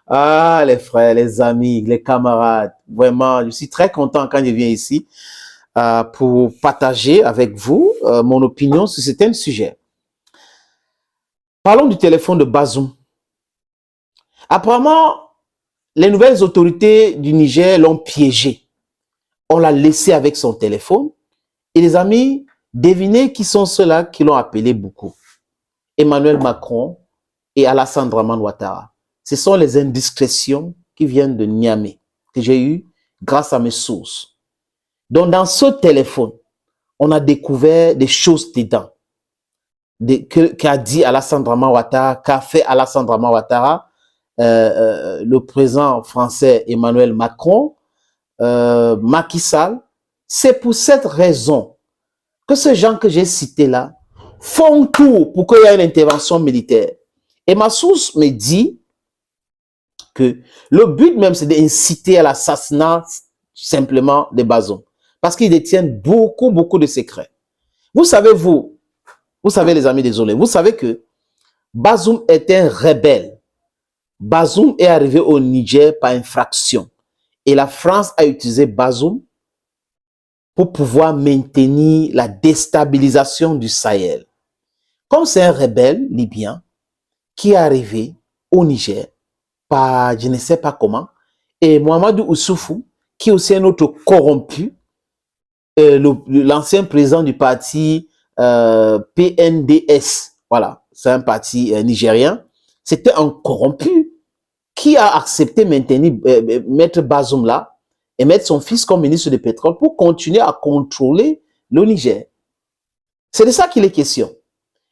Ah, les frères, les amis, les camarades, vraiment, je suis très content quand je viens ici pour partager avec vous mon opinion sur certains sujets. Parlons du téléphone de Bazoum. Apparemment, les nouvelles autorités du Niger l'ont piégé. On l'a laissé avec son téléphone. Et les amis, devinez qui sont ceux-là qui l'ont appelé beaucoup. Emmanuel Macron et Alassane Dramane Ouattara. Ce sont les indiscrétions qui viennent de Niamey, que j'ai eues grâce à mes sources. Donc, dans ce téléphone, on a découvert des choses dedans. Qu'a dit Alassane Dramane Ouattara, qu'a fait Alassane Dramane Ouattara, le président français Emmanuel Macron, Macky Sall. C'est pour cette raison que ces gens que j'ai cités là font tout pour qu'il y ait une intervention militaire. Et ma source me dit que le but même, c'est d'inciter à l'assassinat simplement de Bazoum. Parce qu'ils détiennent beaucoup, beaucoup de secrets. Vous savez les amis, désolé, vous savez que Bazoum est un rebelle. Bazoum est arrivé au Niger par infraction. Et la France a utilisé Bazoum pour pouvoir maintenir la déstabilisation du Sahel. Comme c'est un rebelle libyen qui est arrivé au Niger par je ne sais pas comment, et Mohamedou Issoufou, qui est aussi un autre corrompu, l'ancien président du parti PNDS, voilà, c'est un parti nigérien, c'était un corrompu qui a accepté maintenir, mettre Bazoum là et mettre son fils comme ministre de pétrole pour continuer à contrôler le Niger. C'est de ça qu'il est question.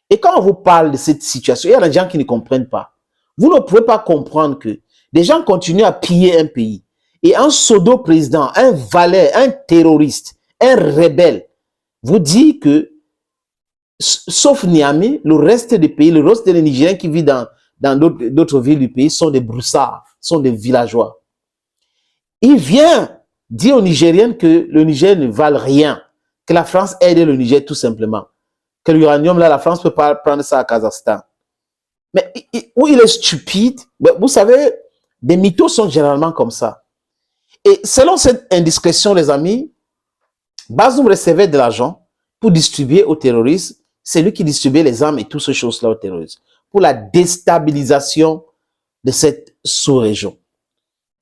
Et quand on vous parle de cette situation, il y a des gens qui ne comprennent pas. Vous ne pouvez pas comprendre que des gens continuent à piller un pays. Et un pseudo-président, un valet, un terroriste, un rebelle, vous dit que, sauf Niamey, le reste des pays, le reste des Nigériens qui vivent dans d'autres villes du pays sont des broussards, sont des villageois. Il vient dire aux Nigériens que le Niger ne valent rien, que la France aide le Niger tout simplement. Que l'uranium, là, la France ne peut pas prendre ça à Kazakhstan. Mais où il est stupide, vous savez, des mythos sont généralement comme ça. Et selon cette indiscrétion, les amis, Bazoum recevait de l'argent pour distribuer aux terroristes. C'est lui qui distribuait les armes et toutes ces choses-là aux terroristes. Pour la déstabilisation de cette sous-région.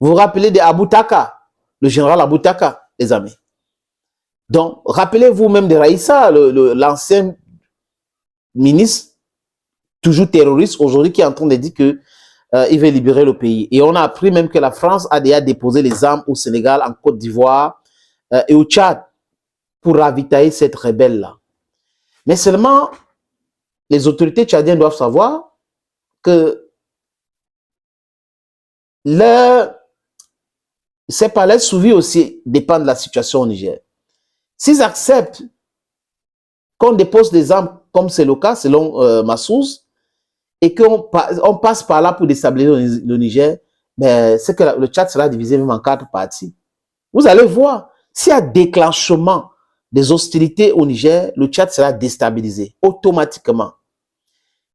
Vous vous rappelez de Aboutaka, le général Aboutaka, les amis. Donc, rappelez-vous même de Raïssa, l'ancien ministre, toujours terroriste, aujourd'hui, qui est en train de dire que il veut libérer le pays. Et on a appris même que la France a déjà déposé les armes au Sénégal, en Côte d'Ivoire et au Tchad pour ravitailler cette rebelle-là. Mais seulement, les autorités tchadiennes doivent savoir que ces palais sous-vie aussi dépendent de la situation au Niger. S'ils acceptent qu'on dépose des armes, comme c'est le cas selon ma source, et qu'on passe par là pour déstabiliser le Niger, ben, c'est que le Tchad sera divisé même en 4 parties. Vous allez voir, s'il y a déclenchement des hostilités au Niger, le Tchad sera déstabilisé automatiquement.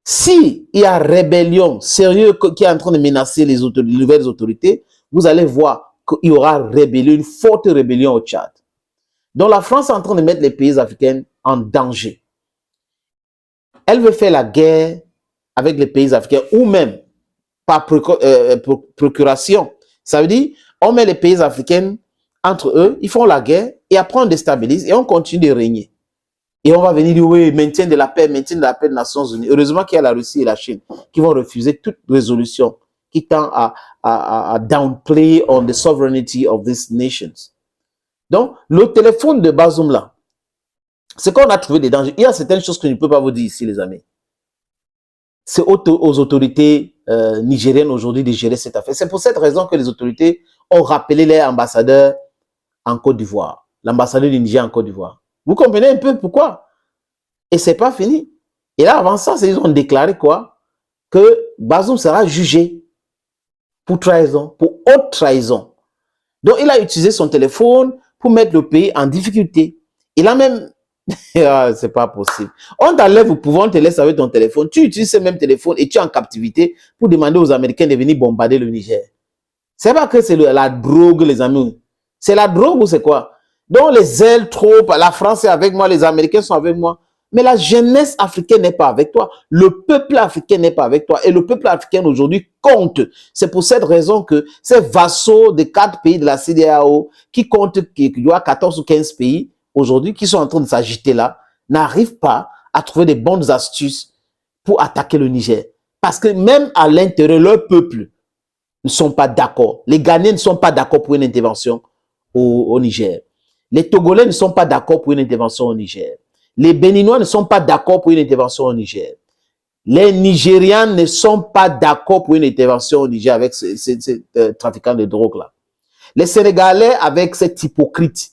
S'il y a rébellion sérieuse qui est en train de menacer les nouvelles autorités, vous allez voir qu'il y aura rébellion, une forte rébellion au Tchad. Donc la France est en train de mettre les pays africains en danger. Elle veut faire la guerre avec les pays africains ou même par procuration. Ça veut dire, on met les pays africains entre eux, ils font la guerre et après on déstabilise et on continue de régner. Et on va venir dire, oui, maintien de la paix des Nations Unies. Heureusement qu'il y a la Russie et la Chine qui vont refuser toute résolution qui tend à downplay on the sovereignty of these nations. Donc, le téléphone de Bazoum là, c'est qu'on a trouvé des dangers. Il y a certaines choses que je ne peux pas vous dire ici, les amis. C'est aux autorités nigériennes aujourd'hui de gérer cette affaire. C'est pour cette raison que les autorités ont rappelé les ambassadeurs en Côte d'Ivoire, l'ambassadeur du Niger en Côte d'Ivoire. Vous comprenez un peu pourquoi? Et c'est pas fini. Et là, avant ça, ils ont déclaré quoi? Que Bazoum sera jugé pour trahison, pour haute trahison. Donc, il a utilisé son téléphone pour mettre le pays en difficulté. Il a même Ah, c'est pas possible. On t'enlève au pouvoir, on te laisse avec ton téléphone. Tu utilises ce même téléphone et tu es en captivité pour demander aux Américains de venir bombarder le Niger. C'est pas que c'est la drogue, les amis. C'est la drogue ou c'est quoi? Donc les ailes trop, la France est avec moi, les Américains sont avec moi. Mais la jeunesse africaine n'est pas avec toi. Le peuple africain n'est pas avec toi. Et le peuple africain aujourd'hui compte. C'est pour cette raison que ces vassaux de 4 pays de la CEDEAO, qui comptent, qui doit 14 ou 15 pays aujourd'hui, qui sont en train de s'agiter là, n'arrivent pas à trouver des bonnes astuces pour attaquer le Niger. Parce que même à l'intérieur, leur peuple ne sont pas d'accord. Les Ghanéens ne sont pas d'accord pour une intervention au Niger. Les Togolais ne sont pas d'accord pour une intervention au Niger. Les Béninois ne sont pas d'accord pour une intervention au Niger. Les Nigérians ne sont pas d'accord pour une intervention au Niger avec ces trafiquants de drogue-là. Les Sénégalais avec cet hypocrite,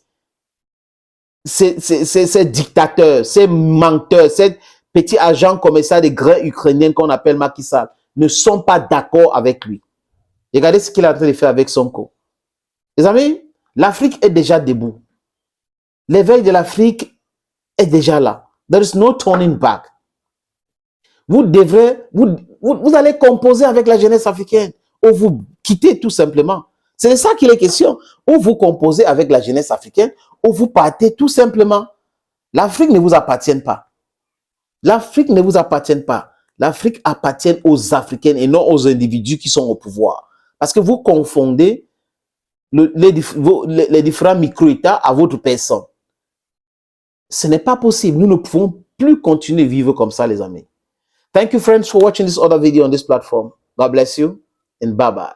ces dictateurs, ces menteurs, ces petits agents commerciaux des grains ukrainiens qu'on appelle Macky Sall, ne sont pas d'accord avec lui. Regardez ce qu'il est en train de faire avec Sonko. Les amis, l'Afrique est déjà debout. L'éveil de l'Afrique est déjà là. There is no turning back. Vous allez composer avec la jeunesse africaine ou vous quittez tout simplement. C'est de ça qu'il est question. Ou vous composez avec la jeunesse africaine ou vous partez tout simplement. L'Afrique ne vous appartient pas. L'Afrique ne vous appartient pas. L'Afrique appartient aux Africains et non aux individus qui sont au pouvoir. Parce que vous confondez les différents micro-États à votre personne. Ce n'est pas possible. Nous ne pouvons plus continuer à vivre comme ça, les amis. Thank you, friends, for watching this other video on this platform. God bless you and bye-bye.